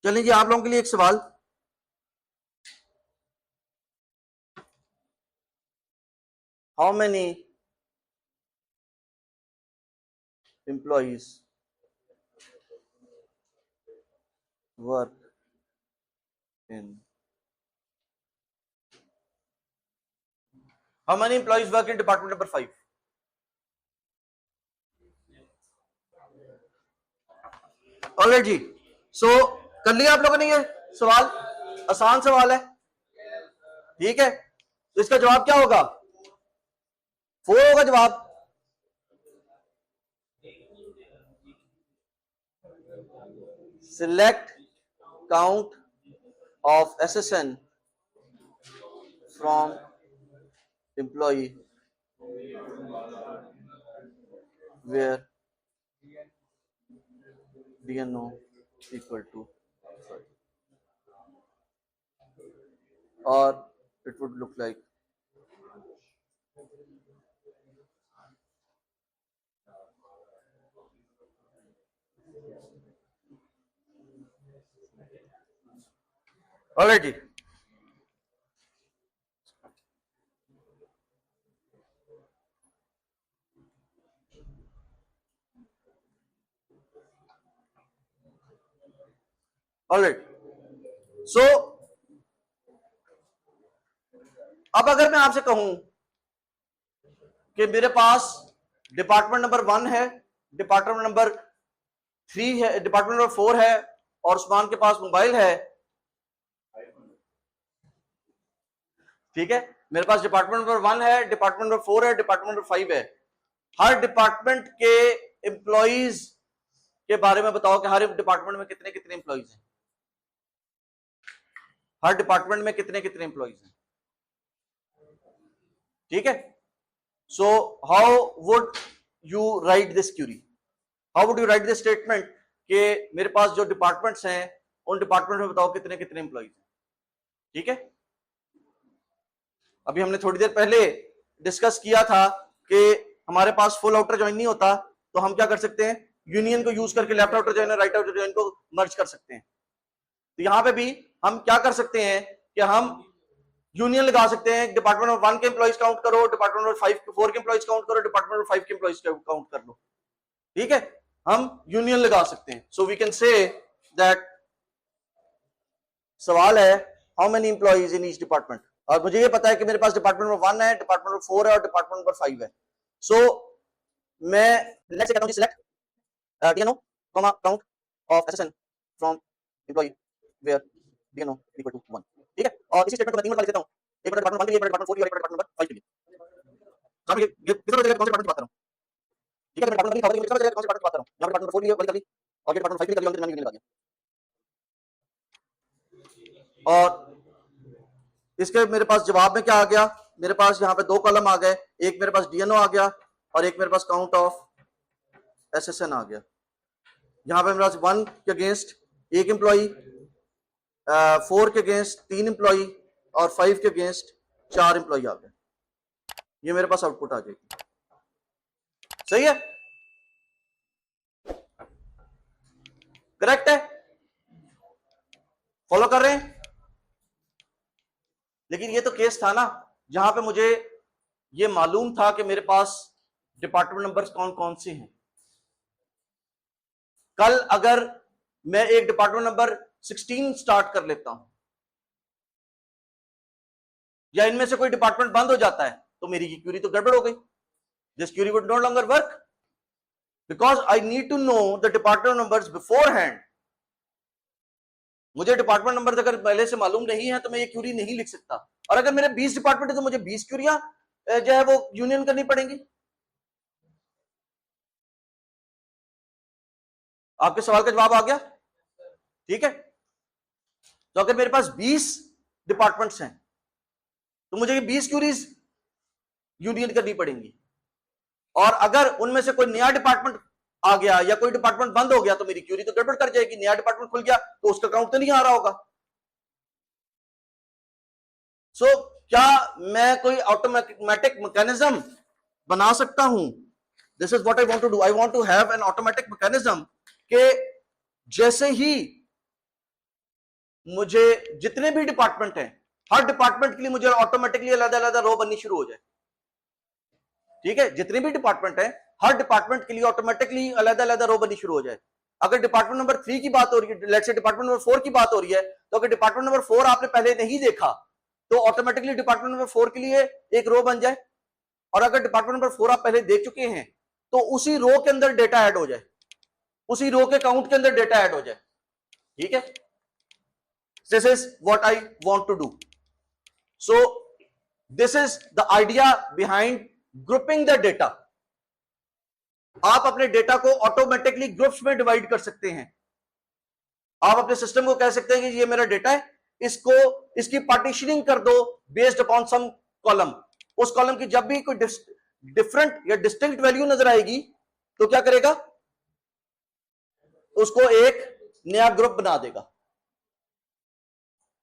चलिए जी, आप लोगों के लिए एक सवाल। How many employees work in how many employees work in department number 5? Alright ji, so कर लिया आप लोगों ने ये सवाल? आसान सवाल है, ठीक है। तो इसका जवाब क्या होगा? 4 होगा जवाब। Select count of SSN from employee where DNO equal to, or it would look like alright ji. Alright, so अब अगर मैं आपसे कहूं कि मेरे पास डिपार्टमेंट नंबर 1 है, डिपार्टमेंट नंबर 3 है, डिपार्टमेंट नंबर 4 है, और उस्मान के पास मोबाइल है, ठीक है। मेरे पास डिपार्टमेंट नंबर 1 है, डिपार्टमेंट नंबर 4 है, डिपार्टमेंट नंबर 5 है। हर डिपार्टमेंट के एम्प्लॉइज के बारे में बताओ कि हर डिपार्टमेंट में कितने कितने एम्प्लॉइज हैं। हर डिपार्टमेंट में कितने कितने एम्प्लॉइज हैं, ठीक है। So how would you write this query? How would you write this statement कि मेरे पास जो डिपार्टमेंट्स हैं उन डिपार्टमेंट में बताओ कितने कितने एम्प्लॉइज हैं, ठीक है। अभी हमने थोड़ी देर पहले डिस्कस किया था कि हमारे पास फुल आउटर ज्वाइन नहीं होता, तो हम क्या कर सकते हैं, यूनियन को यूज करके लेफ्ट आउटर ज्वाइन और राइट आउटर ज्वाइन को मर्ज कर सकते हैं। तो यहां पे भी हम क्या कर सकते हैं कि हम यूनियन लगा सकते हैं। डिपार्टमेंट नंबर 1 के एम्प्लॉइज काउंट करो, डिपार्टमेंट नंबर 4 के एम्प्लॉइज काउंट करो, डिपार्टमेंट नंबर 5 के एम्प्लॉइज काउंट कर लो, ठीक है। हम यूनियन लगा सकते हैं। So we can say that सवाल है how many employees in each department, और मुझे ये पता है कि मेरे पास डिपार्टमेंट नंबर 1 है, डिपार्टमेंट नंबर 4 है और डिपार्टमेंट नंबर 5 है। सो मैं लेट्स से कहता हूं select DNO, count of SSN from employee where DNO equal to 1, ठीक है। और इसी स्टेटमेंट को मैं 3 बार लिख देता हूं, एक बार डिपार्टमेंट 1 के लिए, एक बार डिपार्टमेंट 4 के लिए और एक बार डिपार्टमेंट नंबर 5 के लिए। अब ये कितना जगह कौन से डिपार्टमेंट की बात कर रहा हूं, ठीक है। मैं डिपार्टमेंट नंबर लिखा हुआ है, कौन से डिपार्टमेंट की बात कर रहा हूं। यहां डिपार्टमेंट नंबर 4 के लिए वाली कर ली और ये डिपार्टमेंट 5 के लिए कर ली, हमने यूनियन लगा दिया। और इसके मेरे पास जवाब में क्या आ गया, मेरे पास यहाँ पे 2 कॉलम आ गए, एक मेरे पास DNO आ गया और एक मेरे पास काउंट ऑफ SSN आ गया। यहाँ पे मेरे पास 1 के अगेंस्ट 1 एम्प्लॉई, 4 के अगेंस्ट 3 एम्प्लॉई और 5 के अगेंस्ट 4 एम्प्लॉई आ गए। ये मेरे पास आउटपुट आ जाएगी, सही है, करेक्ट है, फॉलो कर रहे हैं। लेकिन ये तो केस था ना जहां पे मुझे ये मालूम था कि मेरे पास डिपार्टमेंट नंबर्स कौन कौन से हैं। कल अगर मैं एक डिपार्टमेंट नंबर 16 स्टार्ट कर लेता हूं या इनमें से कोई डिपार्टमेंट बंद हो जाता है तो मेरी ये क्यूरी तो गड़बड़ हो गई। This query would no longer work because I need to know the department numbers beforehand. मुझे डिपार्टमेंट नंबर अगर पहले से मालूम नहीं है तो मैं ये क्यूरी नहीं लिख सकता। और अगर मेरे 20 डिपार्टमेंट है तो मुझे 20 क्यूरियां जो है वो यूनियन करनी पड़ेंगी। आपके सवाल का जवाब आ गया, ठीक है। तो अगर मेरे पास 20 डिपार्टमेंट्स हैं तो मुझे ये 20 क्यूरीज यूनियन करनी पड़ेंगी। और अगर उनमें से कोई नया डिपार्टमेंट आ गया या कोई डिपार्टमेंट बंद हो गया तो मेरी क्यूरी तो गड़बड़ कर जाएगी। नया डिपार्टमेंट खुल गया तो उसका काउंट तो नहीं आ रहा होगा। सो क्या मैं कोई ऑटोमेटिक मैकेनिज्म बना सकता हूं? This is what I want to do. I want to have an automatic mechanism के जैसे ही मुझे जितने भी डिपार्टमेंट हैं, हर डिपार्टमेंट के लिए मुझे ऑटोमेटिकली अलग अलग रो बननी शुरू हो जाए। ठीक है, जितने भी डिपार्टमेंट हैं, हर डिपार्टमेंट के लिए ऑटोमेटिकली अलग अलग रो बननी शुरू हो जाए। अगर डिपार्टमेंट नंबर 3 की बात हो रही है, लेट्स से डिपार्टमेंट नंबर 4 की बात हो रही है, तो अगर डिपार्टमेंट नंबर 4 आपने पहले नहीं देखा तो ऑटोमेटिकली डिपार्टमेंट नंबर 4 के लिए एक रो बन जाए, और अगर डिपार्टमेंट नंबर 4 आप पहले देख चुके हैं तो उसी रो के अंदर डेटा ऐड हो जाए, उसी रो के काउंट के अंदर डेटा ऐड हो जाए। ठीक है, this is what I want to do. So this is the idea behind grouping the data. आप अपने डेटा को ऑटोमेटिकली ग्रुप्स में डिवाइड कर सकते हैं। आप अपने सिस्टम को कह सकते हैं कि ये मेरा डेटा है, इसको इसकी पार्टीशनिंग कर दो बेस्ड अपॉन सम कॉलम। उस कॉलम की जब भी कोई डिफरेंट या डिस्टिंक्ट वैल्यू नजर आएगी तो क्या करेगा, उसको एक नया ग्रुप बना देगा।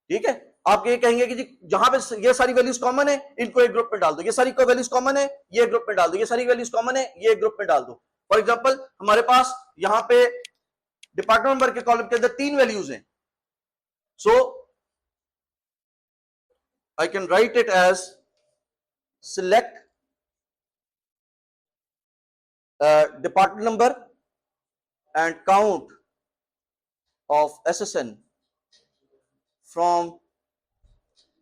ठीक है, आप ये कहेंगे कि जी जहां पे ये सारी वैल्यूज कॉमन है इनको एक ग्रुप में डाल दो, ये सारी वैल्यूज कॉमन है ये ग्रुप में डाल दो, ये सारी वैल्यूज कॉमन है ये ग्रुप में डाल दो। फॉर एग्जांपल हमारे पास यहां पे डिपार्टमेंट नंबर के कॉलम के अंदर 3 वैल्यूज हैं, so I can write it as select department number and count of SSN from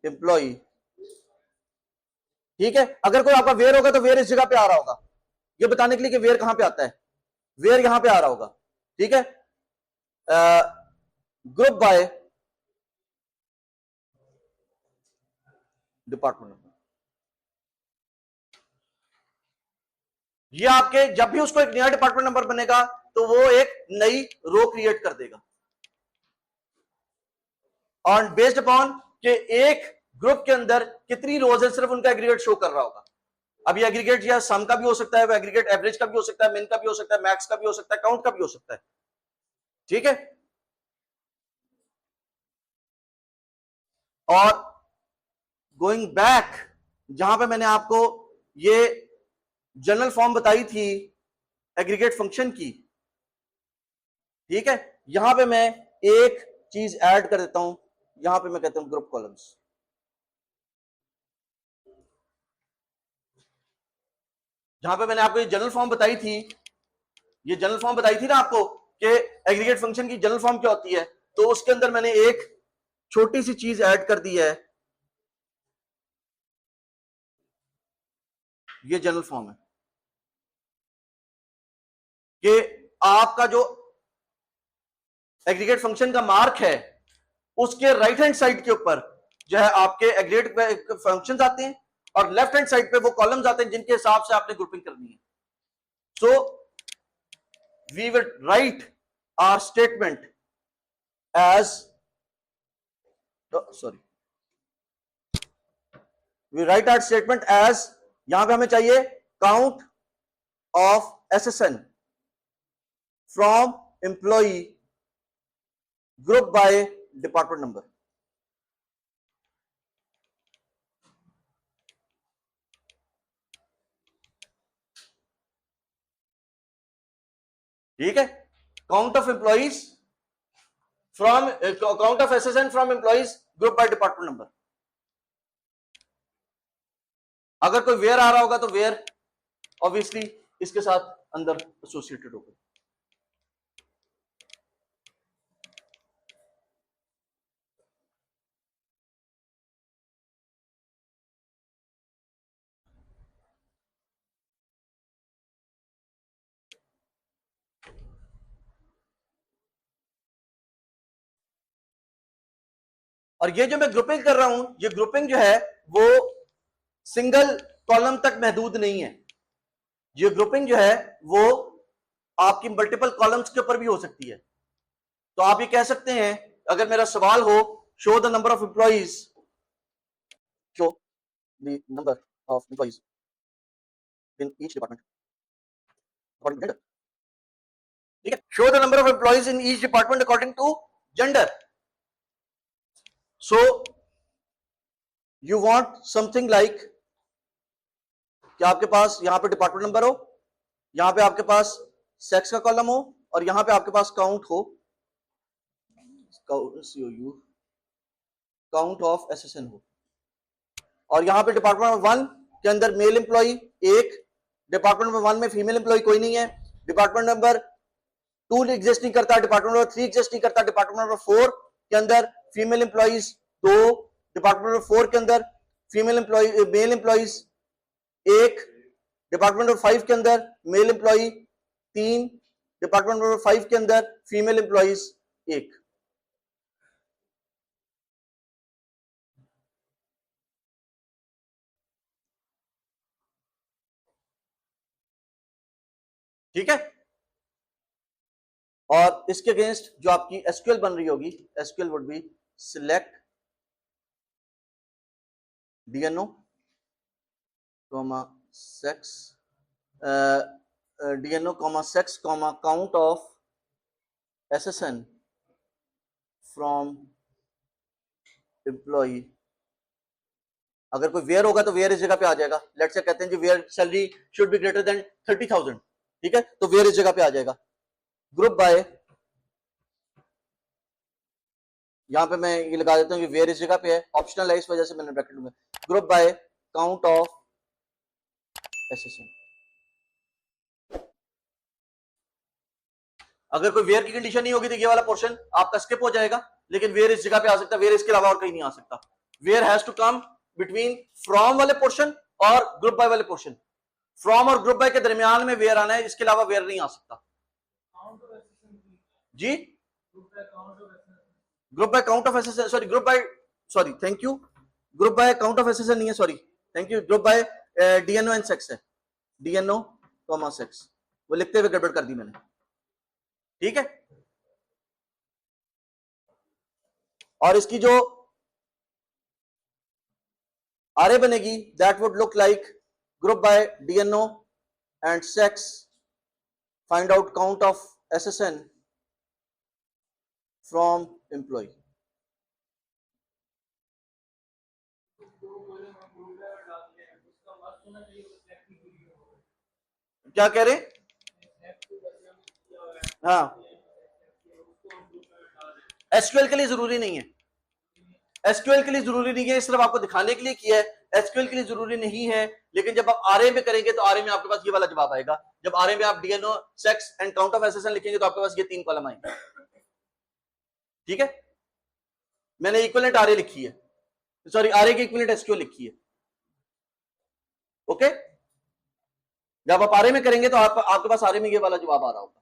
employee. ठीक है, अगर कोई आपका वेयर होगा तो वेयर इस जगह पे आ रहा होगा, ये बताने के लिए कि वेयर कहां पे आता है, वेयर यहां पे आ रहा होगा। ठीक है, ग्रुप बाय डिपार्टमेंट नंबर, ये आपके जब भी उसको एक नया डिपार्टमेंट नंबर बनेगा तो वो एक नई रो क्रिएट कर देगा, और बेस्ड अपॉन कि एक ग्रुप के अंदर कितनी रोज है सिर्फ उनका एग्रीगेट शो कर रहा होगा। अब ये एग्रीगेट या सम का भी हो सकता है, वो एग्रीगेट एवरेज का भी हो सकता है, मिन का भी हो सकता है, मैक्स का भी हो सकता है, काउंट का भी हो सकता है। ठीक है, और गोइंग बैक जहां पे मैंने आपको ये जनरल फॉर्म बताई थी एग्रीगेट फंक्शन की, ठीक है, यहां पे मैं एक चीज ऐड कर देता हूं, यहां पे मैं कहता हूं ग्रुप कॉलम्स। जहां पे मैंने आपको ये जनरल फॉर्म बताई थी, ये जनरल फॉर्म बताई थी ना आपको कि एग्रीगेट फंक्शन की जनरल फॉर्म क्या होती है, तो उसके अंदर मैंने एक छोटी सी चीज ऐड कर दी है, ये जनरल फॉर्म है कि आपका जो एग्रीगेट फंक्शन का मार्क है उसके राइट हैंड साइड के ऊपर जो है आपके एग्रीगेट फंक्शंस आते हैं, और लेफ्ट हैंड साइड पे वो कॉलम्स आते हैं जिनके हिसाब से आपने ग्रुपिंग करनी है। So we will write our statement as sorry we write our statement as, यहां पे हमें चाहिए count of SSN from employee group by department number. ठीक है, count of employees from count of SSN from employees group by department number. अगर कोई where आ रहा होगा तो वेयर ऑब्वियसली इसके साथ अंदर एसोसिएटेड होगा। और ये जो मैं ग्रुपिंग कर रहा हूं, ये ग्रुपिंग जो है वो सिंगल कॉलम तक महदूद नहीं है, ये ग्रुपिंग जो है वो आपकी मल्टीपल कॉलम्स के ऊपर भी हो सकती है। तो आप ये कह सकते हैं, अगर मेरा सवाल हो show the number of employees, show the number of employees in each department according to gender. ठीक है, show the number of employees in each department according to gender. So you want something like कि आपके पास यहां पे department number हो, यहां पे आपके पास सेक्स का कॉलम हो, और यहां पे आपके पास काउंट हो, COU काउंट ऑफ एसएसएन हो। और यहां पे डिपार्टमेंट नंबर 1 के अंदर मेल एम्प्लॉय एक, डिपार्टमेंट नंबर 1 में फीमेल एम्प्लॉय कोई नहीं है, डिपार्टमेंट नंबर 2 एग्जिस्ट नहीं करता, डिपार्टमेंट नंबर 3 एग्जिस्ट नहीं करता, डिपार्टमेंट नंबर 4 के अंदर फीमेल एम्प्लॉइज 2, डिपार्टमेंट नंबर 4 के अंदर female employee male employees 1, department number 5 के अंदर मेल एम्प्लॉय 3, डिपार्टमेंट नंबर 5 के अंदर फीमेल एम्प्लॉइज 1। ठीक है। और इसके अगेंस्ट जो आपकी एसक्यूएल बन रही होगी, SQL would be select DNO comma sex, DNO comma sex comma count of SSN from employ. अगर कोई वेयर होगा तो वेयर इस जगह पे आ जाएगा। लेट्स से कहते हैं जी where salary should be greater than 30,000, ठीक है, तो वेयर इस जगह पे आ जाएगा। ग्रुप बाय, यहां पे मैं ये लगा देता हूं कि वेयर इस जगह पे है, ऑप्शनल है इस वजह से मैंने ब्रैकेट में। Group by count of SSN. अगर कोई वेयर की कंडीशन नहीं होगी तो ये वाला पोर्शन आपका स्किप हो जाएगा, लेकिन वेयर इस जगह पे आ सकता है, वेयर इसके अलावा और कहीं नहीं आ सकता। Where has to come between from वाले पोर्शन और ग्रुप बाय वाले पोर्शन। फ्रॉम और ग्रुप बाय के दरमियान में वेयर आना है, इसके अलावा वेयर नहीं आ सकता। जी group by count of SSN, sorry group by, sorry thank you, group by count of SSN नहीं है, sorry thank you. Group by DNO and sex है, डीएनओ कॉमा सेक्स, वो लिखते हुए गड़बड़ कर दी मैंने, ठीक है। और इसकी जो आरए बनेगी that would look like group by DNO and sex, find out count of SSN from employ. क्या कह रहे? हाँ, एसक्यूएल के लिए जरूरी नहीं है, एसक्यूएल के लिए जरूरी नहीं है, सिर्फ आपको दिखाने के लिए किया है। एसक्यूएल के लिए जरूरी नहीं है, लेकिन जब आप आरए में करेंगे तो आरए में आपके पास ये वाला जवाब आएगा। जब आरए में आप DNO sex and count of SSN लिखेंगे तो आपके पास ये 3 कॉलम आएंगे, ठीक है। मैंने इक्विवेलेंट आरए लिखी है, सॉरी आरए की इक्विवेलेंट एसक्यूएल लिखी है, ओके। जब आप आरए में करेंगे तो आपके पास आरए में ये वाला जवाब आ रहा होगा।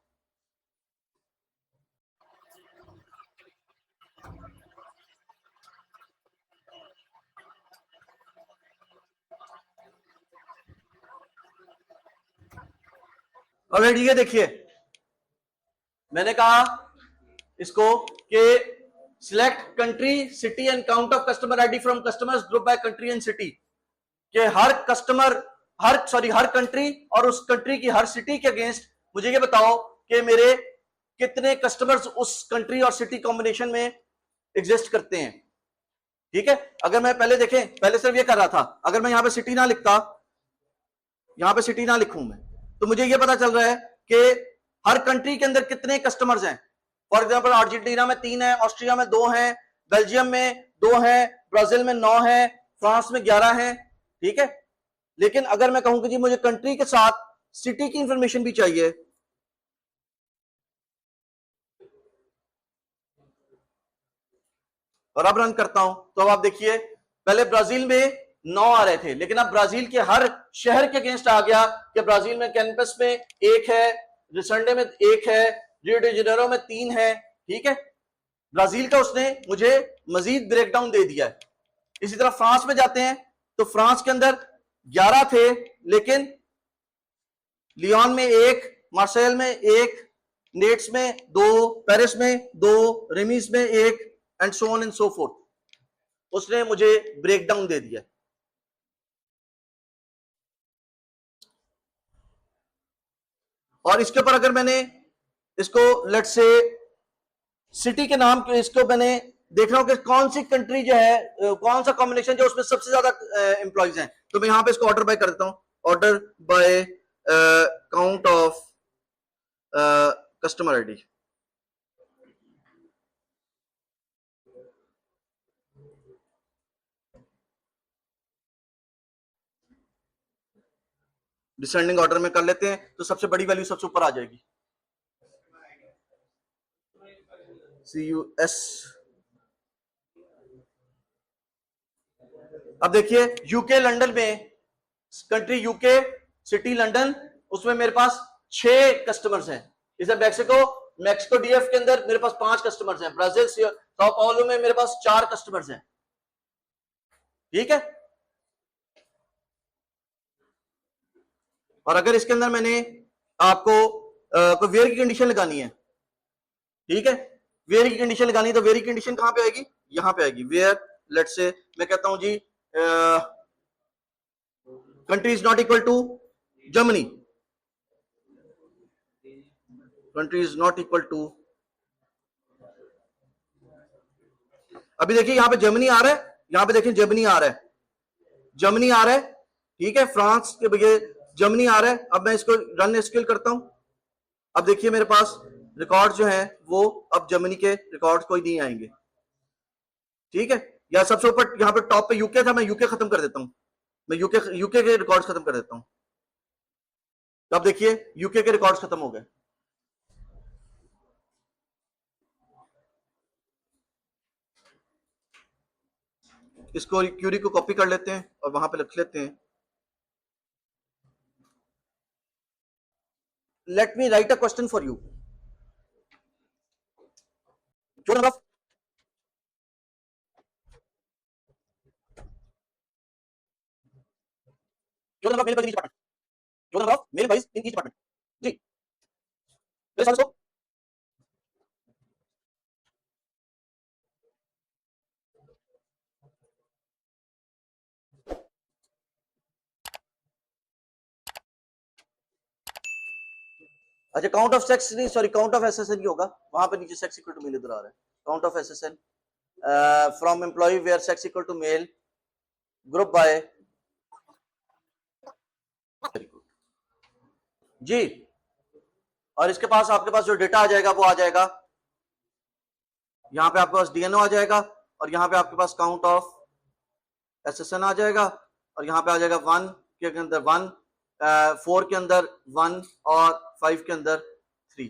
अगर ठीक है, देखिए मैंने कहा इसको कि select country city and count of customer ID from customers group by country and city, कि हर कस्टमर हर कंट्री और उस कंट्री की हर सिटी के अगेंस्ट मुझे ये बताओ कि मेरे कितने कस्टमर्स उस कंट्री और सिटी कॉम्बिनेशन में एग्जिस्ट करते हैं, ठीक है। अगर मैं पहले देखें, पहले सिर्फ ये कर रहा था, अगर मैं यहां पे सिटी ना लिखता, यहां पे सिटी ना लिखूं मैं, तो मुझे ये पता चल रहा है कि हर कंट्री के अंदर कितने कस्टमर्स हैं। फॉर एग्जांपल अर्जेंटीना में 3 है, ऑस्ट्रिया में 2 है, बेल्जियम में 2 है, ब्राजील में 9 है, फ्रांस में 11 है, ठीक है। लेकिन अगर मैं कहूं कि जी मुझे कंट्री के साथ सिटी की इंफॉर्मेशन भी चाहिए, और अब रन करता हूं, तो अब आप देखिए पहले ब्राजील में 9 आ रहे थे, लेकिन अब ब्राजील के हर शहर के अगेंस्ट आ गया कि ब्राजील में कैंपस में 1 है, रिसेंडे में 1 है, रियो डी जेनेरो में 3 है, ठीक है। ब्राजील का उसने मुझे मजीद ब्रेकडाउन दे दिया है। इसी तरह फ्रांस में जाते हैं तो फ्रांस के अंदर 11 थे, लेकिन लियोन में 1, मार्सेल में 1, नेट्स में 2, पेरिस में 2, रेमिस में 1 and so on and so fourth, उसने मुझे ब्रेकडाउन दे दिया। और इसके ऊपर अगर मैंने इसको लेट्स से सिटी के नाम के इसको मैंने देख रहा हूं कि कौन सी कंट्री जो है, कौन सा कॉम्बिनेशन जो उसमें सबसे ज्यादा एम्प्लॉइज हैं, तो मैं यहां पे इसको ऑर्डर बाय कर देता हूं, order by count of customer ID. Descending order में कर लेते हैं, तो सबसे बड़ी वैल्यू सबसे ऊपर आ जाएगी, CUS। अब देखिए यूके लंदन में, कंट्री यूके, सिटी लंदन, उसमें मेरे पास 6 कस्टमर्स हैं। इसे मैक्सिको डीएफ के अंदर मेरे पास 5 कस्टमर्स हैं। ब्राजील sao paulo में मेरे पास 4 कस्टमर्स हैं। ठीक है, और अगर इसके अंदर मैंने आपको कोई वेयर की कंडीशन लगानी है, ठीक है, वेयर की कंडीशन लगानी है, तो वेयर की कंडीशन कहां पे आएगी, यहां पे आएगी। वेयर लेट्स से मैं कहता हूं जी country is not equal to Germany, country is not equal to, अभी देखिए यहां पे जर्मनी आ रहा है, यहां पे देखिए जर्मनी आ रहा है, जर्मनी आ रहा है, ठीक है, फ्रांस के बगैर जर्मनी आ रहा है। अब मैं इसको रन एसक्यूएल करता हूं। अब देखिए मेरे पास रिकॉर्ड जो है वो अब जर्मनी के रिकॉर्ड कोई नहीं आएंगे, ठीक है, या सबसे ऊपर यहां पे टॉप पे यूके था, मैं यूके खत्म कर देता हूं, मैं यूके के रिकॉर्ड्स खत्म कर देता हूं। तो अब देखिए यूके के रिकॉर्ड्स खत्म हो गए। इसको क्यूरी को कॉपी कर लेते हैं और वहां पे लिख लेते हैं, let me write a question for you. जो number of male boys in department, जो number of male boys in each department, जी सो अच्छा, काउंट ऑफ सेक्स नहीं, सॉरी, काउंट ऑफ एसएसएन ही होगा, वहां पे नीचे सेक्स इक्वल टू मेल इधर आ रहा है। Count of SSN from employee where sex equal to male, group by, very good जी। और इसके पास आपके पास जो डेटा आ जाएगा वो आ जाएगा, यहाँ पे आपके पास डीएनओ आ जाएगा, और यहाँ पे आपके पास काउंट ऑफ एसएसएन आ जाएगा, और यहाँ पे आ जाएगा 1 के अंदर 1, 4 के अंदर 1 और 5 के अंदर 3।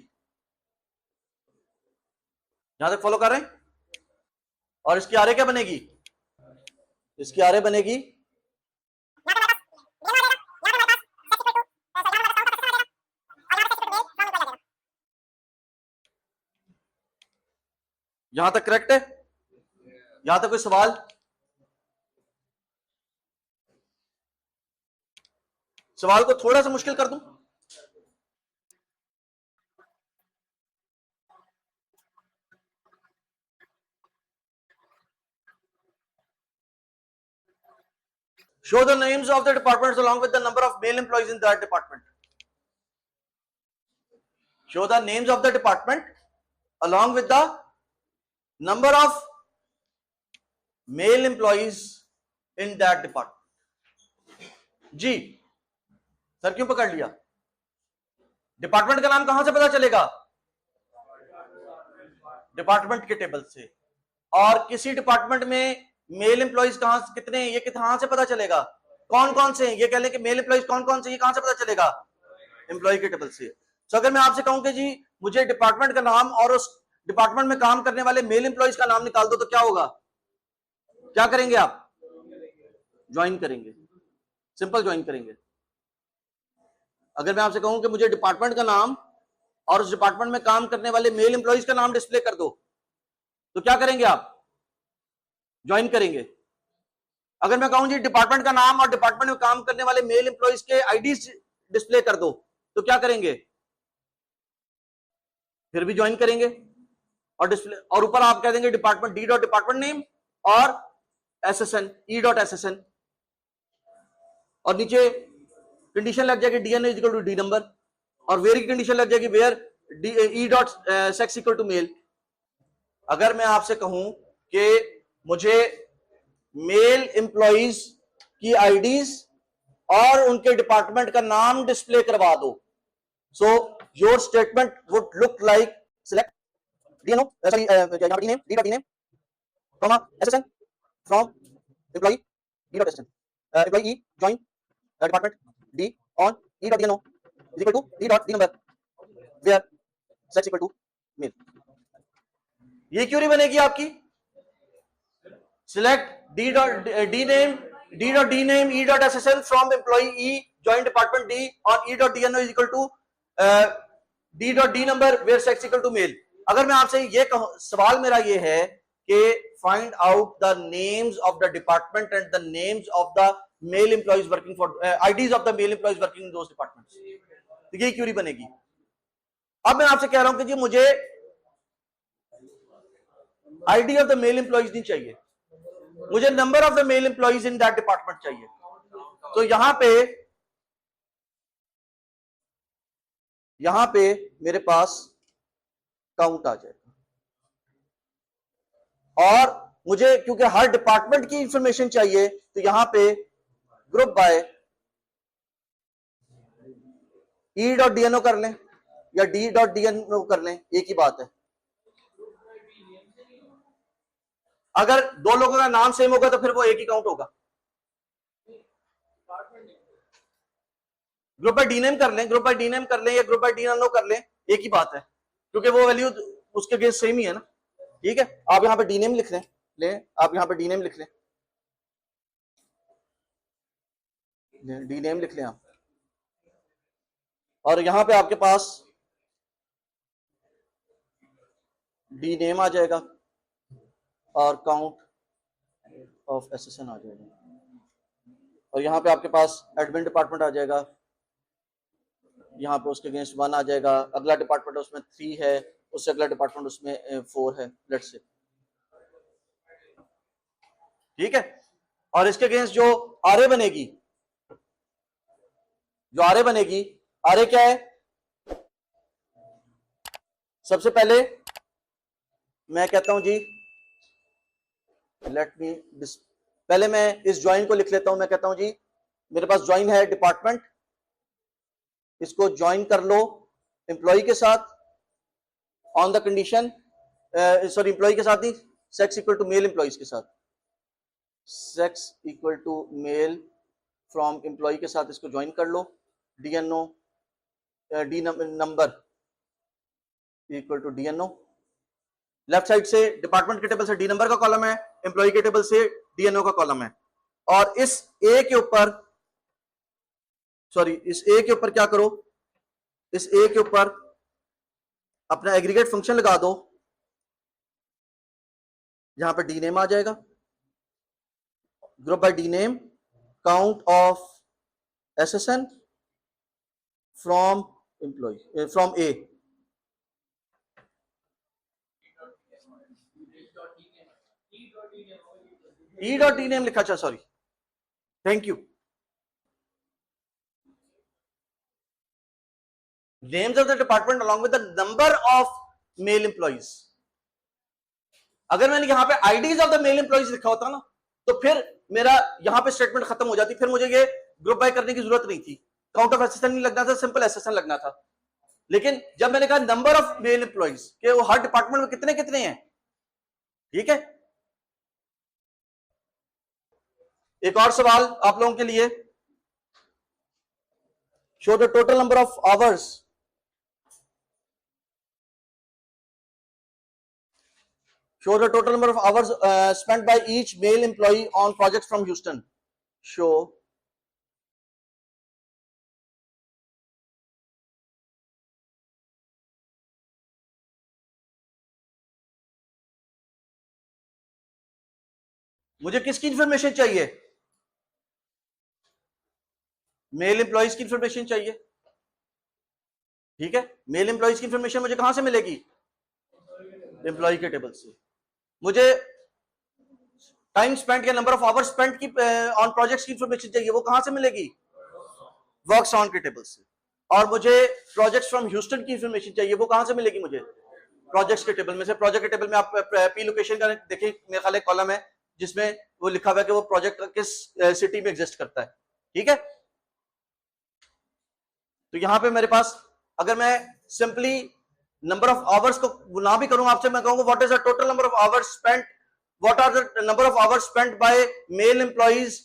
यहां तक फॉलो कर रहे हैं? और इसकी आरे क्या बनेगी, इसकी आरे बनेगी यहां तक करेक्ट है? यहां तक कोई सवाल? सवाल को थोड़ा सा मुश्किल कर दूं? Show the names of the departments along with the number of male employees in that department. Show the names of the department along with the number of male employees in that department. जी sir, क्यों पकड़ लिया? Department का नाम कहां से पता चलेगा? डिपार्टमेंट के टेबल से। और किसी डिपार्टमेंट में मेल एम्प्लॉइज कितने हैं, ये कहां से पता चलेगा? कौन कौन से हैं, ये कह लें कि मेल एम्प्लॉइज कौन कौन से, ये कहां से पता चलेगा? एम्प्लॉय के टेबल से। तो अगर मैं आपसे कहूं कि जी मुझे डिपार्टमेंट का नाम और उस डिपार्टमेंट में काम करने वाले मेल एम्प्लॉइज का नाम निकाल दो, तो क्या होगा? क्या करेंगे आप? ज्वाइन करेंगे, सिंपल ज्वाइन करेंगे। अगर मैं आपसे कहूं कि मुझे डिपार्टमेंट का नाम और उस डिपार्टमेंट में काम करने वाले मेल एम्प्लॉइज का नाम डिस्प्ले कर दो, तो क्या करेंगे आप? ज्वाइन करेंगे। अगर मैं कहूं जी डिपार्टमेंट का नाम और डिपार्टमेंट में काम करने वाले मेल एम्प्लॉइज के आईडी डिस्प्ले कर दो, तो क्या करेंगे? फिर भी ज्वाइन करेंगे। और डिस्प्ले, और ऊपर आप कह देंगे department D dot department name और एसएसएन ई डॉट एसएसएन, और नीचे कंडीशन लग जाएगी DN is equal to D number, और वेयर की कंडीशन लग जाएगी where E dot sex equal to male. अगर मैं आपसे कहूं कि मुझे मेल एम्प्लॉइज की आईडीज और उनके डिपार्टमेंट का नाम डिस्प्ले करवा दो, so your statement would look like select DNO sorry D name D dot D name comma SSN from employee D dot SSN employee E join department D on e dot dno is equal to e dot d number where sex equal to male. ये query बनेगी आपकी, select d dot d name e dot ssn from employee e join department d on e dot dno is equal to d dot d number where sex equal to male. अगर मैं आपसे ये सवाल मेरा ये है कि find out the names of the department and the names of the male employees working for IDs of the male employees working in those departments, तो ये क्वेरी बनेगी. अब मैं आपसे कह रहा हूं कि जी मुझे ID of the male employees नहीं चाहिए, मुझे number of the male employees in that department चाहिए. तो यहां पे मेरे पास काउंट आ जाएगा, और मुझे क्योंकि हर डिपार्टमेंट की इंफॉर्मेशन चाहिए तो यहां पे group by E dot DNO कर लें या डी डॉट डीएनओ कर लें, एक ही बात है. अगर दो लोगों का नाम सेम होगा तो फिर वो एक ही काउंट होगा. ग्रुप बाय डीनेम कर लें, ग्रुप बाय डीनेम कर लें या ग्रुप बाय डीएनओ कर लें, एक ही बात है, क्योंकि वो वैल्यू उसके अगेंस्ट सेम ही है ना. ठीक है, आप यहां पे डीनेम लिख लें, आप यहां पे डीनेम लिख लें, डीनेम लिख लें आप, और यहां पे आपके पास डीनेम आ जाएगा और काउंट ऑफ एसएसएन आ जाएगा, और यहां पे आपके पास एडमिन डिपार्टमेंट आ जाएगा, यहां पे उसके अगेंस्ट 1 आ जाएगा, अगला डिपार्टमेंट उसमें 3 है, उससे अगला डिपार्टमेंट उसमें 4 है, लेट्स से. ठीक है, और इसके अगेंस्ट जो आरए बनेगी, आरए क्या है? सबसे पहले मैं कहता हूं जी पहले मैं इस ज्वाइन को लिख लेता हूं. मैं कहता हूं जी मेरे पास ज्वाइन है डिपार्टमेंट, इसको ज्वाइन कर लो एम्प्लॉय के साथ on the condition, sorry employee के साथ नहीं, sex equal to male employees के साथ, sex equal to male from employee के साथ इसको ज्वाइन कर लो. DNO D number equal to DNO. Left side से डिपार्टमेंट के टेबल से डी नंबर का कॉलम है, एम्प्लॉय के टेबल से डीएनओ का कॉलम है, और इस ए के ऊपर क्या करो, इस ए के ऊपर अपना एग्रीगेट फंक्शन लगा दो. यहां पे डीनेम आ जाएगा, group by dname, count of SSN from employ from A. E dot dname लिखा था, sorry, thank you. Names of the department along with the number of male employees. अगर मैंने यहां पे IDs of the male employees लिखा होता ना तो फिर मेरा यहां पे स्टेटमेंट खत्म हो जाती, फिर मुझे ये ग्रुप बाय करने की जरूरत नहीं थी, काउंट ऑफ एसएसएन नहीं लगना था, सिंपल एसएसएन लगना था. लेकिन जब मैंने कहा नंबर ऑफ मेल एम्प्लॉइज के वो हर डिपार्टमेंट में कितने कितने हैं. ठीक है, एक और सवाल आप लोगों के लिए, show the total number of hours spent by each male employee on projects from Houston. Show मुझे किसकी इंफॉर्मेशन चाहिए? मेल एम्प्लॉइज की इंफॉर्मेशन चाहिए. ठीक है, मेल एम्प्लॉइज की इंफॉर्मेशन मुझे कहां से मिलेगी? एम्प्लॉय के टेबल से. मुझे टाइम स्पेंट या नंबर ऑफ आवर्स स्पेंट की ऑन प्रोजेक्ट्स की इंफॉर्मेशन चाहिए, वो कहां से मिलेगी? वर्क्स ऑन के टेबल से. और मुझे प्रोजेक्ट्स फ्रॉम ह्यूस्टन की इंफॉर्मेशन चाहिए, वो कहां से मिलेगी मुझे? प्रोजेक्ट्स के टेबल में से. प्रोजेक्ट के टेबल में आप पी लोकेशन का देखिए, मेरे ख्याल एक कॉलम है जिसमें वो लिखा हुआ है कि वो प्रोजेक्ट किस सिटी में एग्जिस्ट करता है. ठीक है, तो यहां पे मेरे पास अगर मैं सिंपली नंबर ऑफ आवर्स को ना भी करूं आपसे, मैं कहूंगा what is the total number of hours spent, what are the number of hours spent by male employees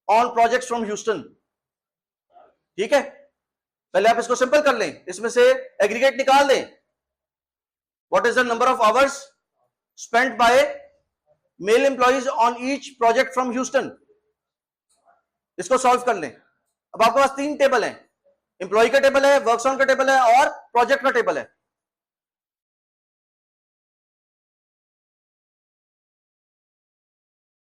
on projects from Houston. ठीक है, पहले आप इसको सिंपल कर लें, इसमें से एग्रीगेट निकाल दें. What is the number of hours spent by male employees on each project from Houston. इसको सॉल्व कर लें. अब आपके पास 3 टेबल हैं, एम्प्लॉय का टेबल है, वर्क्स ऑन का टेबल है और प्रोजेक्ट का टेबल है.